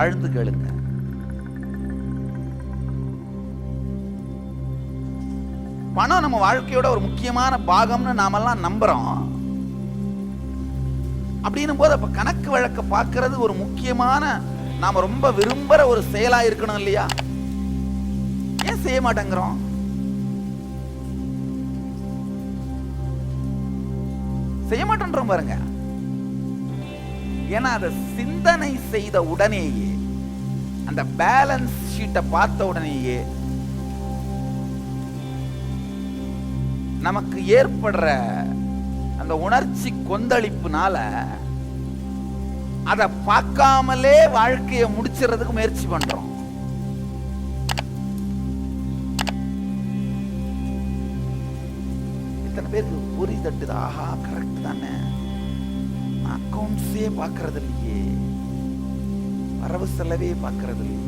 ஆழ்ந்து கேளுங்க. பணம் நம்ம வாழ்க்கையோட ஒரு முக்கியமான பாகம்னு நாமெல்லாம் நம்புறோம். அப்படின்னும் போது அப்ப கணக்கு வழக்க பார்க்கிறது ஒரு முக்கியமான, நாம ரொம்ப விரும்புற ஒரு செயலா இருக்கணும் இல்லையா? ஏன் செய்ய மாட்டேங்கிறோம்? செய்ய மாட்டேன்றோம் பாருங்க. ஏன்னா அதை சிந்தனை செய்த உடனேயே, அந்த பேலன்ஸ் ஷீட்டை பார்த்த உடனேயே நமக்கு ஏற்படுற அந்த உணர்ச்சி கொந்தளிப்புனால அதை பார்க்காமலே வாழ்க்கையை முடிச்சுறதுக்கு முயற்சி பண்றோம். இத்தனை பேருக்கு பொறி தட்டுது. ஆஹா, கரெக்ட் தானே, அக்கௌண்ட்ஸே பார்க்கறது இல்லையே, வரவு செலவே பார்க்கறது இல்லையே.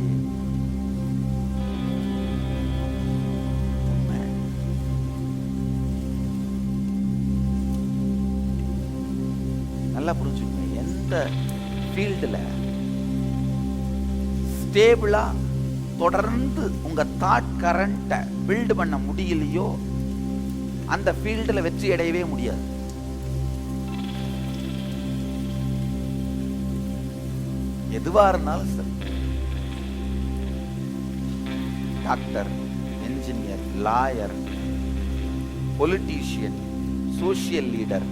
நல்லா புரிஞ்சுக்கணும். எந்த ஃபீல்டுல ஸ்டேபிளா தொடர்ந்து உங்க தாட் கரண்ட்டை பில்ட் பண்ண முடியலையோ அந்த ஃபீல்டுல வெற்றி அடையவே முடியாது. எதுவா இருந்தாலும் சரி, doctor, engineer, lawyer, politician, social leader,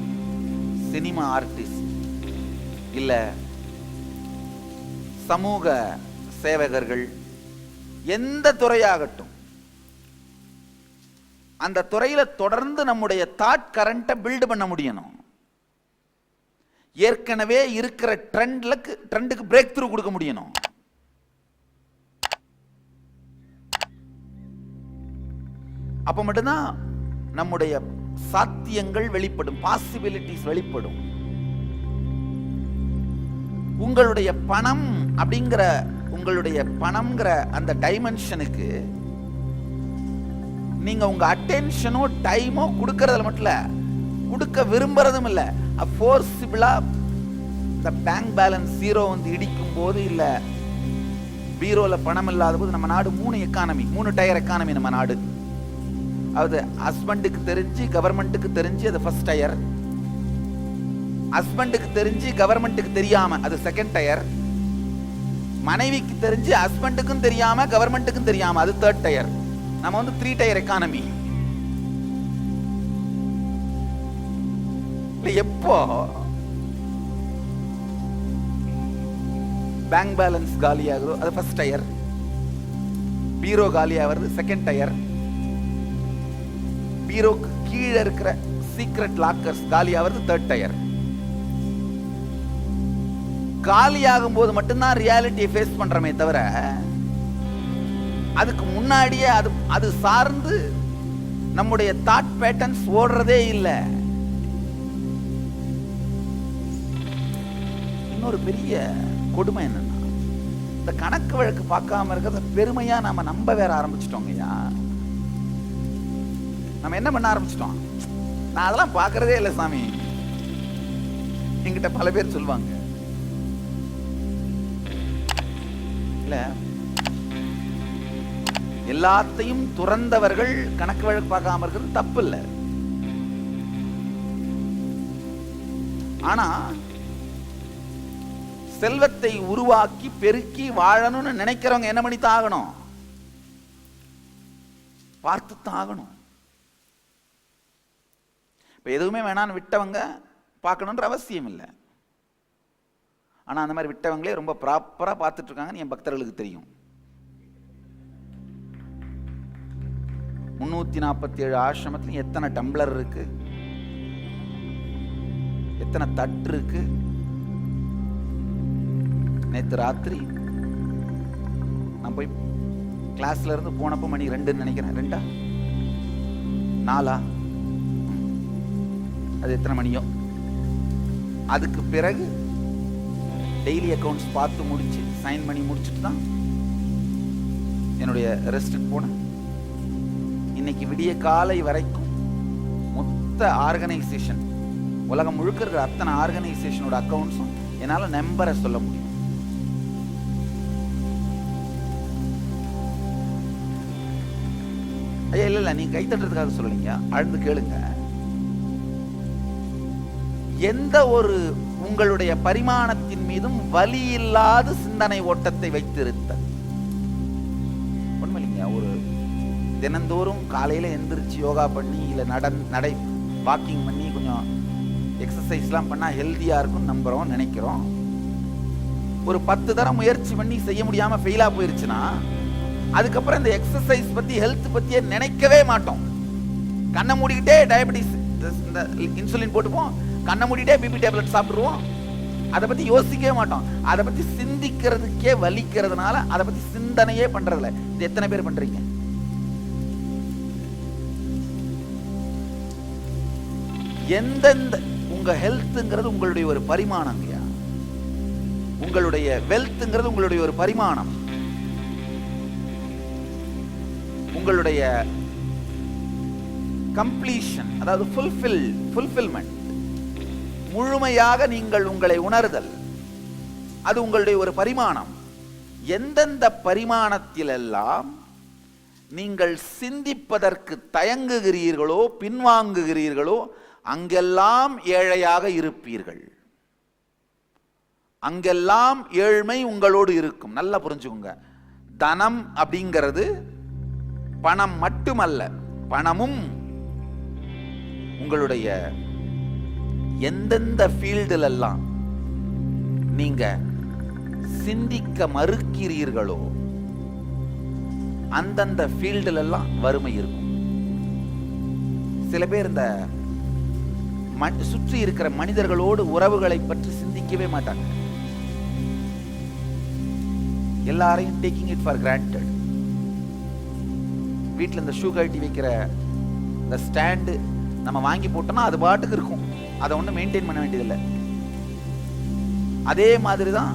cinema artist, இல்ல சமூக சேவகர்கள், எந்த துறையாகட்டும், அந்த துறையில தொடர்ந்து நம்முடைய தாட் கரண்ட்டை பில்ட் பண்ண முடியணும். ஏற்கனவே இருக்கிற ட்ரெண்டுக்கு பிரேக் த்ரூ கொடுக்க முடியணும். அப்ப மட்டும்தான் நம்முடைய சாத்தியங்கள் வெளிப்படும், பாசிபிலிட்டிஸ் வெளிப்படும். உங்களுடைய பணம் அப்படிங்கிற, உங்களுடைய பணம்ங்கிற அந்த டைமென்ஷனுக்கு நீங்க உங்க அட்டென்ஷனோ டைமோ கொடுக்கறதுல மட்டும் இல்ல, கொடுக்க விரும்புறதும் இல்ல. ஃபோர்சிபிளா இந்த பேங்க் பேலன்ஸ் ஜீரோ வந்து இடிக்கும் போது, இல்ல பீரோல பணம் இல்லாத போது, நம்ம நாடு 3 டயர் எக்கானமி. நம்ம நாடு அது ஹஸ்பண்டுக்கு தெரிஞ்சு கவர்மெண்ட்டுக்கு தெரிஞ்சு அது ஃபர்ஸ்ட் டயர், ஹஸ்பண்டுக்கு தெரிஞ்சு கவர்மெண்ட்டுக்கு தெரியாம அது செகண்ட் டயர், மனைவிக்கு தெரிஞ்சு ஹஸ்பண்டுக்கும் தெரியாம கவர்மெண்ட்டுக்கும் தெரியாம அது தேர்ட் டயர். நம்ம வந்து 3 டயர் எக்கானமி. எப்போ பேங்க் பேலன்ஸ் காலியாகுதோ அது ஃபர்ஸ்ட் டயர், பீரோ காலியாகிறது செகண்ட் டயர், பீரோக்கு கீழே இருக்கிற சீக்ரெட் லாக்கர்ஸ் காலியாகிறது தேர்ட் டயர். காலியாகும் போது மட்டும்தான் ரியாலிட்டியை ஃபேஸ் பண்றமே தவிர, அதுக்கு முன்னாடியே அது சார்ந்து நம்முடைய தாட் பேட்டர்ன்ஸ் ஓடுறதே இல்லை. இன்னொரு பெரிய கொடுமை என்னன்னா, இந்த கணக்கு வழக்கு பார்க்காம இருக்கிறத பெருமையா நாம நம்ப வேற ஆரம்பிச்சிட்டோங்கய்யா. நம்ம என்ன பண்ண ஆரம்பிச்சிட்டோம், நான் அதெல்லாம் பார்க்கறதே இல்லை சாமி. என்கிட்ட பல பேர் சொல்லுவாங்க, இல்ல எல்லாத்தையும் துறந்தவர்கள் கணக்கு வழக்கு பார்க்காம இருக்கிறது தப்பு இல்லை. ஆனா செல்வத்தை உருவாக்கி பெருக்கி வாழணும்னு நினைக்கிறவங்க என்ன பண்ணி தாகணும், பார்த்து தாகணும். இப்ப எதுவுமே வேணான்னு விட்டவங்க பார்க்கணுன்ற அவசியம் இல்லை. ஆனா அந்த மாதிரி விட்டவங்களே ரொம்ப ப்ராப்பரா பார்த்துட்டு இருக்காங்கன்னு என் பக்தர்களுக்கு தெரியும். 347 ஆசிரமத்திலும் எத்தனை டம்ளர் இருக்கு, எத்தனை தட்டு இருக்கு. நேற்று ராத்திரி நான் போய் கிளாஸ்ல இருந்து போனப்போ மணி 2 நினைக்கிறேன், 2 4 அது எத்தனை மணியோ. அதுக்கு பிறகு டெய்லி அக்கௌண்ட்ஸ் பார்த்து முடிச்சு சைன் பண்ணி முடிச்சுட்டு தான் என்னுடைய ரெஸ்ட்டுக்கு போனேன். இன்னைக்கு விடிய காலை வரைக்கும் மொத்த ஆர்கனைசேஷன், உலகம் முழுக்க இருக்கிற அத்தனை ஆர்கனைசேஷனோட அக்கௌண்ட்ஸும் என்னால் நம்பரை சொல்ல முடியும். ஐயா இல்ல நீங்க கை தட்டுறதுக்காக சொல்லலீங்க, ஆழ்ந்து கேளுங்க. எந்த ஒரு உங்களுடைய பரிமாணத்தின் மீதும் வலி இல்லாத சிந்தனை ஓட்டத்தை வைத்திருத்த உண்மையில்லைங்க. ஒரு தினந்தோறும் காலையில எந்திரிச்சு யோகா பண்ணி இல்ல நடை வாக்கிங் பண்ணி கொஞ்சம் எக்ஸசைஸ்லாம் பண்ணா ஹெல்தியா இருக்கும் நம்புறோம், நினைக்கிறோம். ஒரு 10 தரம் முயற்சி பண்ணி செய்ய முடியாம ஃபெயிலா போயிருச்சுன்னா அதுக்கப்புறம் இந்த எக்ஸசைஸ் பத்தி ஹெல்த் பத்தியே நினைக்கவே மாட்டோம். கண்ணை மூடிக்கிட்டே டயபெட்டிஸ் இந்த இன்சுலின் போட்டுப்போம், கண்ணை மூடிட்டே பிபி டேப்லெட் சாப்பிடுவோம். அதை பத்தி யோசிக்கவே மாட்டோம். அதை பத்தி சிந்திக்கிறதுக்கே வலிக்கிறதுனால அதை பத்தி சிந்தனையே பண்றதில்ல. இது எத்தனை பேர் பண்றீங்க? எந்தெந்த உங்க ஹெல்த்ங்கிறது உங்களுடைய ஒரு பரிமாணம், உங்களுடைய வெல்த்ங்கிறது உங்களுடைய ஒரு பரிமாணம். உங்களுடைய கம்ப்ளீஷன், அதாவது ஃபுல்ஃபில்மெண்ட், முழுமையாக நீங்கள் உங்களை உணர்தல், அது உங்களுடைய ஒரு பரிமாணம். எந்தெந்த பரிமாணத்திலெல்லாம் நீங்கள் சிந்திப்பதற்கு தயங்குகிறீர்களோ பின்வாங்குகிறீர்களோ அங்கெல்லாம் ஏழையாக இருப்பீர்கள். அங்கெல்லாம் ஏழ்மை உங்களோடு இருக்கும். நல்லா புரிஞ்சுக்கோங்க. தனம் அப்படிங்கிறது பணம் மட்டுமல்ல, பணமும் உங்களுடைய எந்தெந்த ஃபீல்டில் எல்லாம் நீங்க சிந்திக்க மறுக்கிறீர்களோ அந்தந்த ஃபீல்டில் எல்லாம் வறுமை இருக்கும். சில பேர் இந்த சுற்றி இருக்கிற மனிதர்களோடு உறவுகளை பற்றி சிந்திக்கவே மாட்டாங்க. எல்லாரையும் டேக்கிங் இட் ஃபார் கிராண்டட். வீட்டில் இந்த ஷூ கழட்டி வைக்கிற இந்த ஸ்டாண்டு நம்ம வாங்கி போட்டோம்னா அது பாட்டுக்கு இருக்கும், அதை ஒன்றும் மெயின்டைன் பண்ண வேண்டியதில்லை. அதே மாதிரி தான்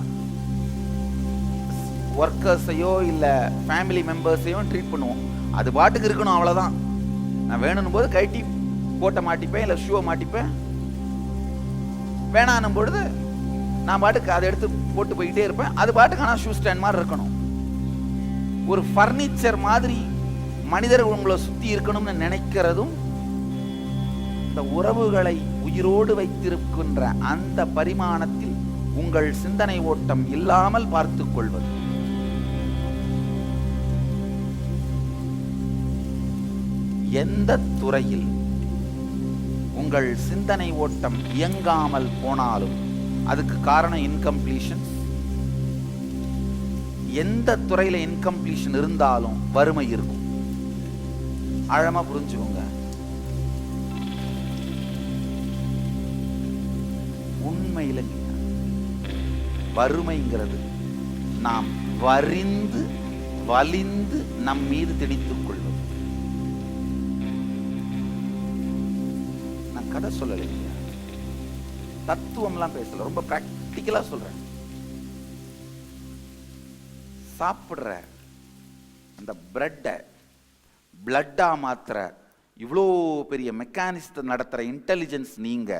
ஒர்க்கர்ஸையோ இல்லை ஃபேமிலி மெம்பர்ஸையோ ட்ரீட் பண்ணுவோம். அது பாட்டுக்கு இருக்கணும், அவ்வளோதான். நான் வேணும் போது கழட்டி போட்ட மாட்டிப்பேன், இல்லை ஷூவை மாட்டிப்பேன். வேணான்னும் பொழுது நான் பாட்டுக்கு அதை எடுத்து போட்டு போயிட்டே இருப்பேன். அது பாட்டுக்கு ஆனால் ஷூ ஸ்டாண்ட் மாதிரி இருக்கணும். ஒரு ஃபர்னிச்சர் மாதிரி மனிதர்கள் உங்களை சுற்றி இருக்கணும்னு நினைக்கிறதும் இந்த உறவுகளை உயிரோடு வைத்திருக்கின்ற அந்த பரிமாணத்தில் உங்கள் சிந்தனை ஓட்டம் இல்லாமல் பார்த்துக் கொள்வது. எந்த துறையில் உங்கள் சிந்தனை ஓட்டம் இயங்காமல் போனாலும் அதுக்கு காரணம் இன்கம்ப்ளீஷன். எந்த துறையில இன்கம்ப்ளீஷன் இருந்தாலும் வறுமை இருக்கும். ஆழமா புரிஞ்சுக்கோங்க. உண்மையில வறுமைங்கிறது நாம் வரிந்து வலிந்து நம் மீது திணித்துக் கொள்வது. நான் கதை சொல்லலை, தத்துவம்லாம் பேசல, ரொம்ப பிராக்டிக்கலா சொல்றேன். சாப்பிடுற அந்த பிரெட்டை பிளட்டா மாத்திர இவ்வளோ பெரிய மெக்கானிசத்தை நடத்துற இன்டெலிஜென்ஸ் நீங்க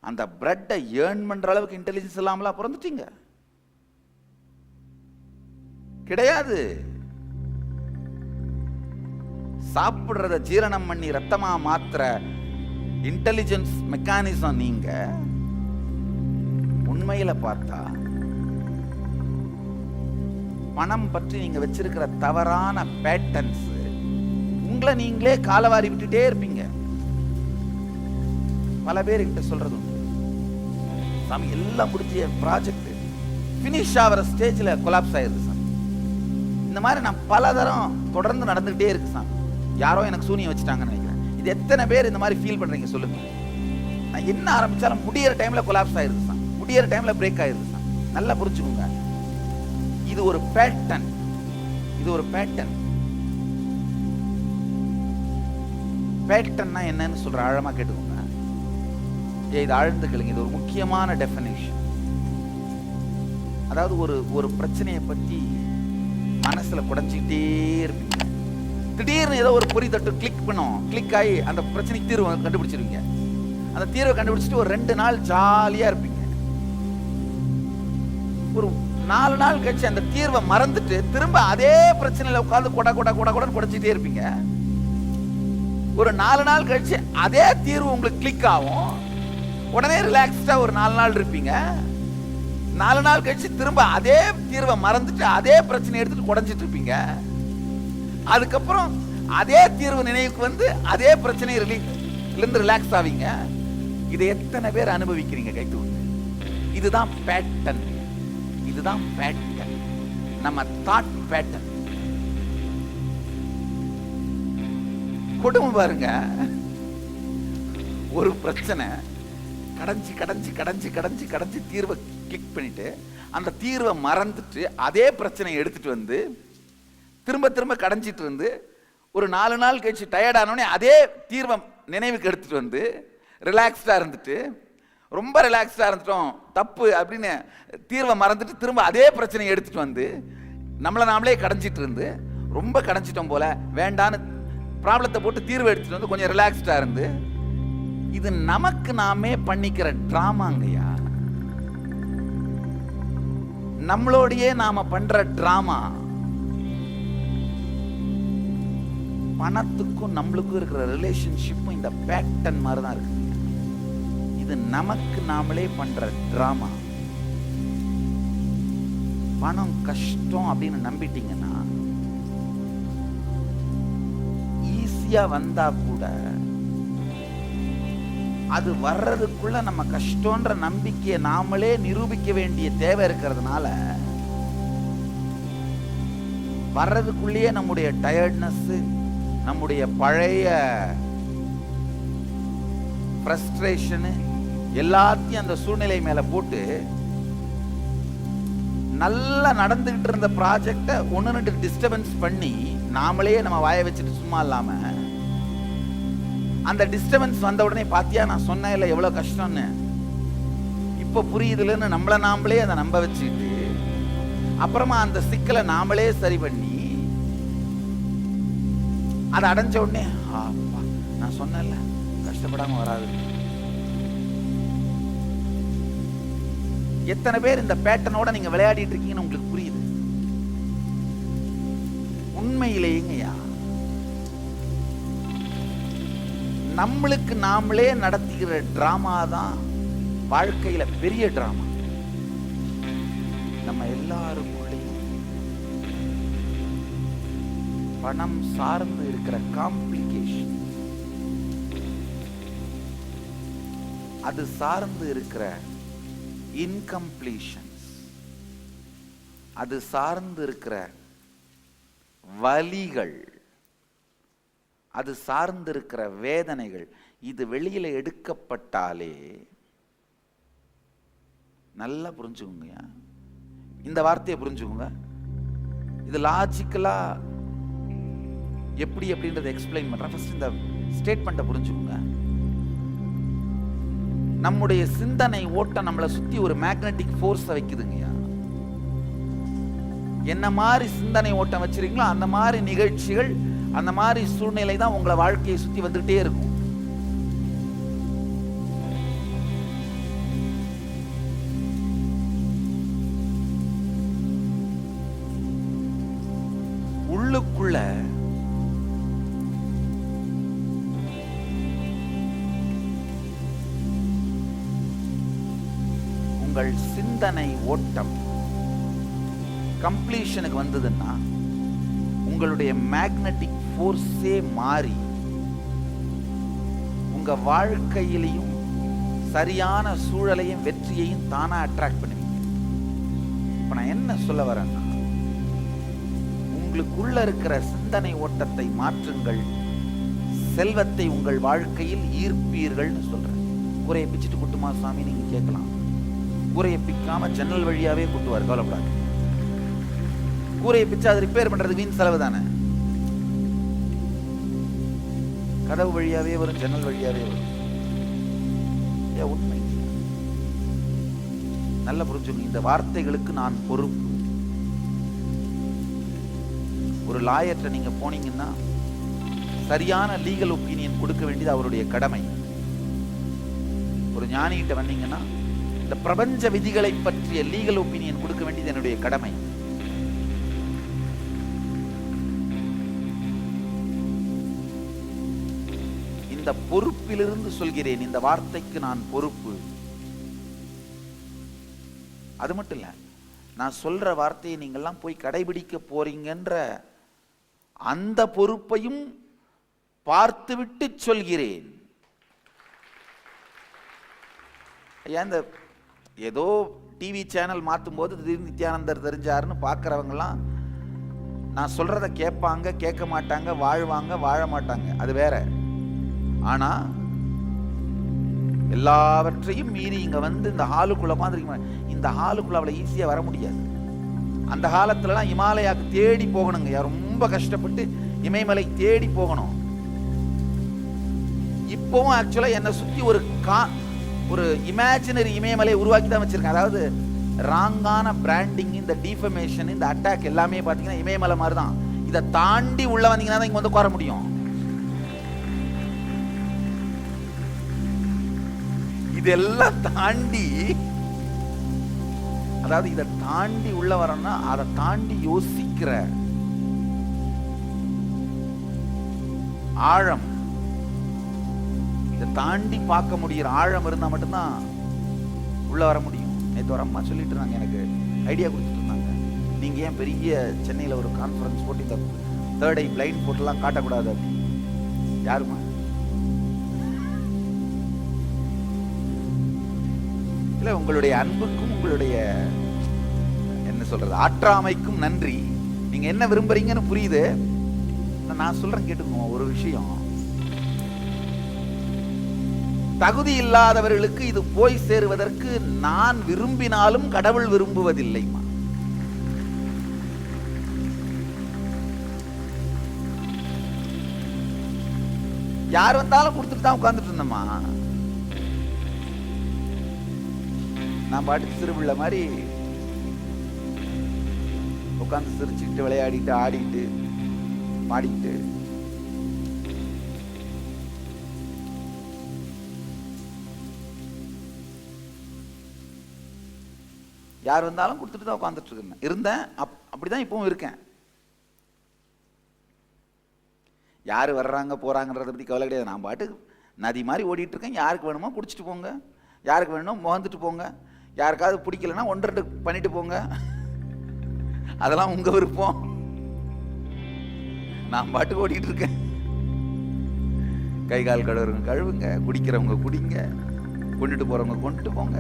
அந்த பிரெட்டை ஏர்ன் பண்ற அளவுக்கு இன்டெலிஜென்ஸ் இல்லாமலா பிறந்துட்டீங்க? கிடையாது. சாப்பிடுறத ஜீரணம் பண்ணி ரத்தமா மாத்திர இன்டெலிஜென்ஸ் மெக்கானிசம் நீங்க. உண்மையில பார்த்தா பணம் பற்றி நீங்க வச்சிருக்கிற தவறான பேட்டர்ன்ஸ் உங்களை நீங்களே காலவாரி விட்டுட்டே இருப்பீங்க. பல பேர் கிட்ட சொல்றது உண்டு, சாமி எல்லாம் முடிச்சு ப்ராஜெக்ட் பினிஷ் ஆகிற ஸ்டேஜ்ல கொலாப்ஸ் ஆயிருது சாமி. இந்த மாதிரி நான் பல தரம் தொடர்ந்து நடந்துகிட்டே இருக்கு சாமி. யாரோ எனக்கு சூனியம் வச்சுட்டாங்கன்னு நினைக்கிறேன். இது எத்தனை பேர் இந்த மாதிரி ஃபீல் பண்றீங்க சொல்லுங்க. நான் என்ன ஆரம்பிச்சாலும் முடியிற டைம்ல கொலாப்ஸ் ஆயிருது சாமி, முடியிற டைம்ல பிரேக் ஆயிருது சாமி. நல்லா புரிஞ்சுக்கோங்க. இது ஒரு பேட்டர்ன். இது ஒரு பேட்டர்ன். பேட்டர்ன்னா என்னன்னு சொல்ற, ஆழமா கேட்டுக்கோங்க. இது ஆழ்ந்து கேளுங்க. இது ஒரு முக்கியமான டெஃபினேஷன். அதாவது ஒரு பிரச்சனையை பத்தி மனசுல குடைஞ்சிக்கிட்டே இருப்பீங்க. திடீர்னு ஏதோ ஒரு பொறி தட்டு கிளிக் பண்ணும், கிளிக் ஆகி அந்த பிரச்சனைக்கு தீர்வு கண்டுபிடிச்சிருவீங்க. அந்த தீர்வை கண்டுபிடிச்சிட்டு ஒரு 2 நாள் ஜாலியா இருப்பீங்க. ஒரு 4 நாள் கழிச்சு அந்த தீர்வை மறந்துட்டு திரும்ப அதே பிரச்சனையில உட்கார்ந்து கொட கொட கொட கொடன்னு குடைச்சிட்டே இருப்பீங்க. ஒரு 4 நாள் கழிச்சு அதே தீர்வு உங்களுக்கு கிளிக் ஆகும். உடனே ரிலாக்ஸ்டா ஒரு 4 நாள் இருப்பீங்க. 4 நாள் கழிச்சு திரும்ப அதே தீர்வை மறந்துட்டு அதே பிரச்சனை எடுத்துட்டு குறைஞ்சிட்டு இருப்பீங்க. அதுக்கப்புறம் அதே தீர்வு நினைவுக்கு வந்து அதே பிரச்சனை இருந்து ரிலாக்ஸ் ஆவீங்க. இதை எத்தனை பேர் அனுபவிக்கிறீங்க? கை தூக்கு. இதுதான் பேட்டர்ன். இதுதான் பேட்டர்ன், நம்ம தாட் பேட்டர்ன். கொடுமை பாருங்க. ஒரு பிரச்சனை கடைஞ்சி கடைஞ்சி கடைஞ்சி கடைஞ்சி கடைஞ்சி தீர்வை கிளிக் பண்ணிட்டு அந்த தீர்வை மறந்துட்டு அதே பிரச்சனையை எடுத்துட்டு வந்து திரும்ப திரும்ப கடைஞ்சிட்டு இருந்து ஒரு 4 நாள் கழிச்சு டயர்டானோடனே அதே தீர்வை நினைவுக்கு எடுத்துட்டு வந்து ரிலாக்ஸ்டா இருந்துட்டு, ரொம்ப ரிலாக்ஸ்டா இருந்துட்டோம் தப்பு அப்படின்னு தீர்வை மறந்துட்டு திரும்ப அதே பிரச்சனையை எடுத்துட்டு வந்து நம்மளை நாமளே கடைஞ்சிட்டு இருந்து ரொம்ப கடைஞ்சிட்டோம் போல வேண்டான்னு ப்ராப்ளத்தை போட்டு தீர்வு எடுத்துட்டு வந்து கொஞ்சம் ரிலாக்ஸ்டா இருந்து, இது நமக்கு நாமே பண்ணிக்கிற டிராமாங்கய்யா. நம்மளோடையே நாம பண்ற டிராமா. பணத்துக்கும் நம்மளுக்கும் இருக்கிற ரிலேஷன்ஷிப்பும் இந்த பேட்டர்ன் மாதிரி தான் இருக்கு. இது நமக்கு நாமளே பண்ற டிராமா. பணம் கஷ்டம் அப்படின்னு நம்பிட்டீங்கன்னா ஈஸியா வந்தா கூட அது வர்றதுக்குள்ள நம்ம கஷ்டம்ன்ற நம்பிக்கையை நாமளே நிரூபிக்க வேண்டிய தேவை இருக்கிறதுனால வர்றதுக்குள்ளேயே நம்முடைய டயர்ட்னஸ், நம்முடைய பழைய ஃப்ரஸ்ட்ரேஷனு எல்லாத்தையும் அந்த சூழ்நிலை மேல போட்டு நல்லா நடந்துகிட்டு இருந்த ப்ராஜெக்டை 1-2 டிஸ்டர்பன்ஸ் பண்ணி நாமளே நம்ம வாயை வச்சுட்டு சும்மா இல்லாம அந்த டிஸ்டர்பன்ஸ் வந்த உடனே பாத்தியா நான் சொன்னேன் இல்லை எவ்வளவு கஷ்டம்னு, இப்ப புரியுதுலன்னு நம்மள நாமளே அதை நம்ப வச்சுக்கிட்டு அப்புறமா அந்த சிக்கலை நாமளே சரி பண்ணி அதை அடைஞ்ச உடனே நான் சொன்னேன்ல கஷ்டப்படாம வராது. எத்தனை பேர் இந்த பேட்டர்னோட நீங்க விளையாடிட்டு இருக்கீங்கன்னு உங்களுக்கு புரியுது? உண்மையிலேங்கய்யா நம்மளுக்கு நாமளே நடத்துகிற டிராமா தான் வாழ்க்கையில பெரிய டிராமா. நம்ம எல்லாருக்குள்ளேயும் பணம் சார்ந்து இருக்கிற காம்ப்ளிகேஷன், அது சார்ந்து இருக்கிற இன்கம்ப்ளீஷன்ஸ், அது சார்ந்து இருக்கிற வலிகள், அது சார்ந்து இருக்கிற வேதனைகள், இது வெளியில எடுக்கப்பட்டாலே நல்லா புரிஞ்சுக்கோங்க. இந்த வார்த்தையை புரிஞ்சுக்கோங்க. இது லாஜிக்கலா எப்படி அப்படின்றத எக்ஸ்பிளைன் பண்றேன். ஃபர்ஸ்ட் இந்த ஸ்டேட்மெண்ட்டை புரிஞ்சுக்கோங்க. நம்முடைய சிந்தனை ஓட்டம் நம்மளை சுத்தி ஒரு மேக்னெட்டிக் ஃபோர்ஸை வைக்குதுங்கய்யா. என்ன மாதிரி சிந்தனை ஓட்டம் வச்சிருக்கீங்களோ அந்த மாதிரி நிகழ்ச்சிகள், அந்த மாதிரி சூழ்நிலை தான் உங்களை வாழ்க்கையை சுத்தி வந்துகிட்டே இருக்கும். உள்ளுக்குள்ள உங்கள் சிந்தனை ஓட்டம் கம்ப்ளீஷனுக்கு வந்ததுன்னா உங்களுடைய மேக்னெட்டிக் ஃபோர்ஸே மாறி உங்க வாழ்க்கையிலையும் சரியான சூழலையும் வெற்றியையும் தானா அட்ராக்ட் பண்ணுவீங்க. இப்ப நான் என்ன சொல்ல வரேன்னா, உங்களுக்குள்ள இருக்கிற சிந்தனை ஓட்டத்தை மாற்றுங்கள், செல்வத்தை உங்கள் வாழ்க்கையில் ஈர்ப்பீர்கள்னு சொல்றேன். கூரையை பிச்சுட்டு குட்டுமா சாமி நீங்க கேட்கலாம். கூரையை பிக்காம ஜன்னல் வழியாவே குட்டுவார், கவலைப்படாது. கூரையை பிச்சு அதை ரிப்பேர் பண்றது வீண் செலவு தானே. கதவு வழியாவே வரும், ஜன்னல் வழியாவே வரும். உண்மை நல்ல புரிஞ்சுங்க. இந்த வார்த்தைகளுக்கு நான் பொறுப்பு. ஒரு லாயர்ட்ட நீங்க போனீங்கன்னா சரியான லீகல் ஒப்பீனியன் கொடுக்க வேண்டியது அவருடைய கடமை. ஒரு ஞானிகிட்ட வந்தீங்கன்னா இந்த பிரபஞ்ச விதிகளை பற்றிய லீகல் ஒப்பீனியன் கொடுக்க வேண்டியது என்னுடைய கடமை. இந்த பொறுப்பிலிருந்து சொல்கிறேன், இந்த வார்த்தைக்கு நான் பொறுப்பு. அது மட்டும் இல்ல, நான் சொல்ற வார்த்தையை நீங்கள்லாம் போய் கடைபிடிக்க போறீங்கன்ற அந்த பொறுப்பையும் பார்த்துவிட்டு சொல்கிறேன். ஐயா, இந்த ஏதோ டிவி சேனல் மாற்றும் போது திடீர்னு நித்யானந்தர் தெரிஞ்சாருன்னு பார்க்குறவங்கலாம் நான் சொல்றத கேட்பாங்க, கேட்க மாட்டாங்க, வாழ்வாங்க, வாழ மாட்டாங்க, அது வேற. ஆனா எல்லாவற்றையும் மீறி இங்க வந்து இந்த ஹாலுக்குள்ள மாதிரி, இந்த ஹாலுக்குள்ள அவ்வளவு ஈஸியா வர முடியாது. அந்த காலத்துலலாம் இமாலயாவுக்கு தேடி போகணுங்க, ரொம்ப கஷ்டப்பட்டு இமயமலை தேடி போகணும். இப்பவும் ஆக்சுவலா என்னை சுத்தி ஒரு இமேஜினரி இமயமலையை உருவாக்கி தான் வச்சிருக்கேன். அதாவது ராங்கான பிராண்டிங், இந்த டிஃபர்மேஷன், இந்த அட்டாக் எல்லாமே பாத்தீங்கன்னா இமயமலை மாதிரி தான். இதை தாண்டி உள்ள வந்தீங்கன்னா தான் இங்க வந்து உட்கார முடியும். இதெல்லாம் தாண்டி, அதாவது இதை தாண்டி உள்ள வரணும்னா அதை தாண்டி யோசிக்கிற ஆழம், இதை தாண்டி பார்க்க முடிகிற ஆழம் இருந்தா மட்டும்தான் உள்ள வர முடியும். நேற்று ஒரு அம்மா சொல்லிட்டு இருந்தாங்க, எனக்கு ஐடியா கொடுத்துட்டு இருந்தாங்க, நீங்க ஏன் பெரிய சென்னையில ஒரு கான்ஃபரன்ஸ் போட்டு இந்த தேர்ட் ஐ பிளைண்ட் போட்டுலாம் காட்டக்கூடாது அப்படி. யாருமா? இல்ல, உங்களுடைய அன்புக்கும் உங்களுடைய என்ன சொல்றது ஆற்றாமைக்கும் நன்றி. நீங்க என்ன விரும்புறீங்கன்னு புரியுது. நான் சொல்றேன் கேட்டுக்கோங்க. ஒரு விஷயம், தகுதி இல்லாதவர்களுக்கு இது போய் சேருவதற்கு நான் விரும்பினாலும் கடவுள் விரும்புவதில்லைமா. யார் வந்தாலும் கொடுத்துட்டு தான் உட்கார்ந்துட்டு இருந்தோமா. நான் பாட்டுக்கு சிறுபிள்ளை மாதிரி உட்காந்து சிரிச்சுக்கிட்டு விளையாடிட்டு ஆடிட்டு பாடிட்டு. யார் வந்தாலும் கொடுத்துட்டு தான் உட்காந்துட்டு இருந்தேன். அப்படிதான் இப்பவும் இருக்கேன். யாரு வர்றாங்க போறாங்கன்றத பத்தி கவலை கிடையாது. நான் பாட்டுக்கு நதி மாதிரி ஓடிட்டு இருக்கேன். யாருக்கு வேணுமோ குடிச்சிட்டு போங்க, யாருக்கு வேணுமோ முகந்துட்டு போங்க, யாருக்காவது பிடிக்கலன்னா 1-2 பண்ணிட்டு போங்க, அதெல்லாம் உங்க விருப்பம். நான் பாட்டுக்கு ஓடிட்டு இருக்கேன். கை கால் கழுவுறவங்க கழுவுங்க, குடிக்கிறவங்க குடிங்க, கொண்டுட்டு போறவங்க கொண்டுட்டு போங்க.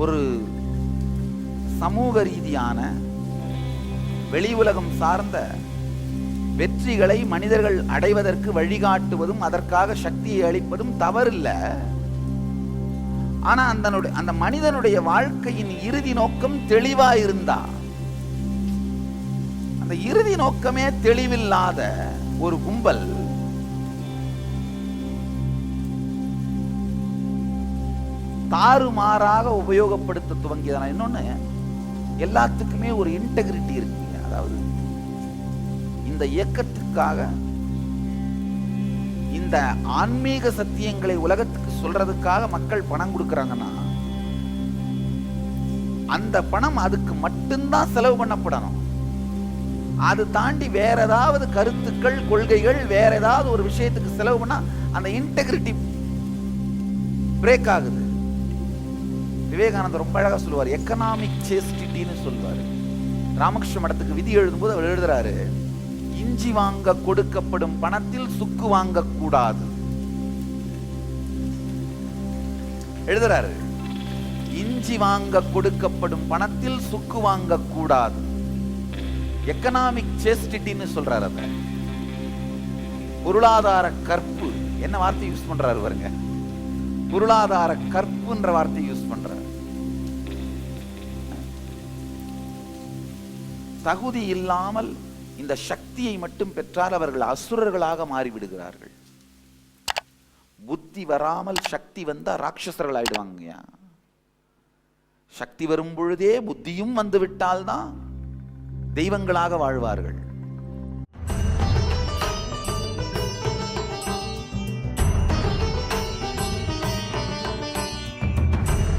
ஒரு சமூக ரீதியான வெளி உலகம் சார்ந்த வெற்றிகளை மனிதர்கள் அடைவதற்கு வழிகாட்டுவதும் அதற்காக சக்தியை அளிப்பதும் தவறில்ல. ஆனா அந்த மனிதனுடைய வாழ்க்கையின் இறுதி நோக்கம் தெளிவா இருந்தா, அந்த இறுதி நோக்கமே தெளிவில்லாத ஒரு கும்பல் தாறுமாறாக உபயோகப்படுத்த துவங்கியதான. இன்னொன்னு, எல்லாத்துக்குமே ஒரு இன்டெகிரிட்டி இருக்கு. அதாவது இந்த இயக்கத்துக்காக இந்த ஆன்மீக சத்தியங்களை உலகத்துக்கு சொல்றதுக்காக மக்கள் பணம் கொடுக்கறாங்கன்னா அந்த பணம் அதுக்கு மட்டும்தான் செலவு பண்ணப்படணும். அது தாண்டி வேற ஏதாவது கருத்துக்கள், கொள்கைகள், வேற ஏதாவது ஒரு விஷயத்துக்கு செலவு பண்ணா அந்த இன்டெகிரிட்டி பிரேக் ஆகுது. விவேகானந்தர் ரொம்ப அழகா சொல்லுவார், எக்கனாமிக் சேஸ்டிட்டின்னு சொல்வார். ராமகிருஷ்ண மடத்துக்கு விதி எழுதும்போது அவர் எழுதுறாரு, இஞ்சி வாங்க கொடுக்கப்படும் பணத்தில் சுக்கு வாங்க கூடாது. எழுதுறாரு, இஞ்சி வாங்க கொடுக்கப்படும் பணத்தில் சுக்கு வாங்க கூடாது. எக்கனாமிக் சேஸ்டிட்டின்னு சொல்றாரு. அத பொருளாதார கற்பு, என்ன வார்த்தை யூஸ் பண்றாரு பாருங்க, பொருளாதார கற்புன்ற வார்த்தை யூஸ் பண்றாரு. தகுதி இல்லாமல் இந்த சக்தியை மட்டும் பெற்றால் அவர்கள் அசுரர்களாக மாறிவிடுகிறார்கள். புத்தி வராமல் சக்தி வந்தா ராட்சசர்கள் ஆயிடுவாங்க. சக்தி வரும் பொழுதே புத்தியும் வந்து விட்டால்தான் தெய்வங்களாக வாழ்வார்கள்.